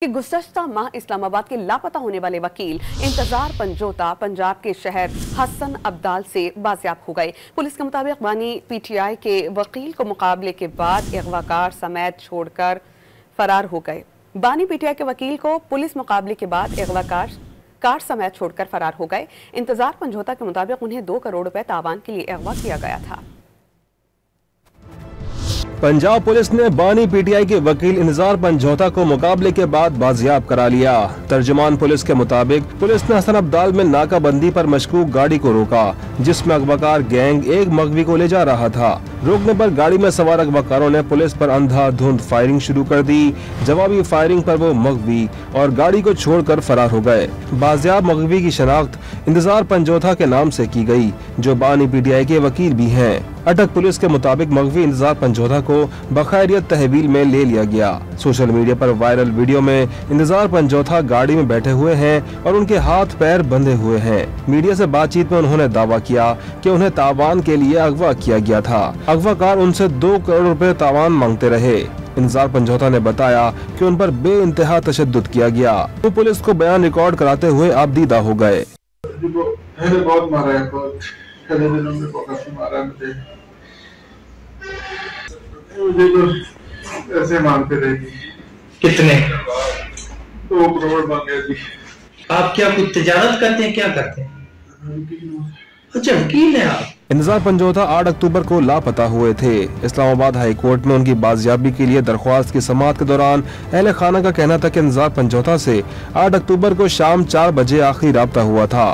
कि गुज़श्ता माह इस्लामाबाद के लापता होने वाले वकील इंतजार पंजोता पंजाब के शहर हसन अब्दाल से बाजियाब हो गए। पुलिस के मुताबिक बानी पीटीआई के वकील को मुकाबले के बाद अगवाकार समेत छोड़कर फरार हो गए। बानी पीटीआई के वकील को पुलिस मुकाबले के बाद अगवाकार समेत छोड़कर फरार हो गए। इंतजार पंजोता के मुताबिक उन्हें 2 करोड़ रुपए तावान के लिए अगवा किया गया था। पंजाब पुलिस ने बानी पीटीआई के वकील इंतजार पंजोता को मुकाबले के बाद बाजियाब करा लिया। तर्जुमान पुलिस के मुताबिक पुलिस ने हसन अब्दाल में नाकाबंदी पर मशकूक गाड़ी को रोका, जिसमें अगवाकार गैंग एक मगवी को ले जा रहा था। रोकने पर गाड़ी में सवार अगवाकारों ने पुलिस पर अंधाधुंध फायरिंग शुरू कर दी। जवाबी फायरिंग पर वो मगवी और गाड़ी को छोड़कर फरार हो गए। बाजियाब मगवी की शनाख्त इंतजार पंजोता के नाम से की गई, जो बानी पीटीआई के वकील भी हैं। अटक पुलिस के मुताबिक मगवी इंतजार पंजोता को बखैरियत तहवील में ले लिया गया। सोशल मीडिया पर वायरल वीडियो में इंतजार पंजोता गाड़ी में बैठे हुए हैं और उनके हाथ पैर बंधे हुए हैं। मीडिया से बातचीत में उन्होंने दावा किया कि उन्हें तावान के लिए अगवा किया गया था। अगवाकार उनसे 2 करोड़ रुपए तावान मांगते रहे। इंतजार पंजोता ने बताया कि उन पर बेइंतहा तशद्दुद किया गया। वो पुलिस को बयान रिकॉर्ड कराते हुए आपदीदा हो गए। बहुत मारा है, मुझे तो ऐसे मांगते थे। कितने? 2 करोड़ मांगे जी। आप क्या कुछ तिजारत करते हैं, क्या करते हैं? अच्छा, वकील हैं आप। इंतजार पंजोता 8 अक्टूबर को लापता हुए थे। इस्लामाबाद हाई कोर्ट में उनकी बाजियाबी के लिए दरख्वास्त की समाअत के दौरान अहले खाना का कहना था कि इंतजार पंजोता से 8 अक्टूबर को शाम 4 बजे आखिरी राब्ता हुआ था।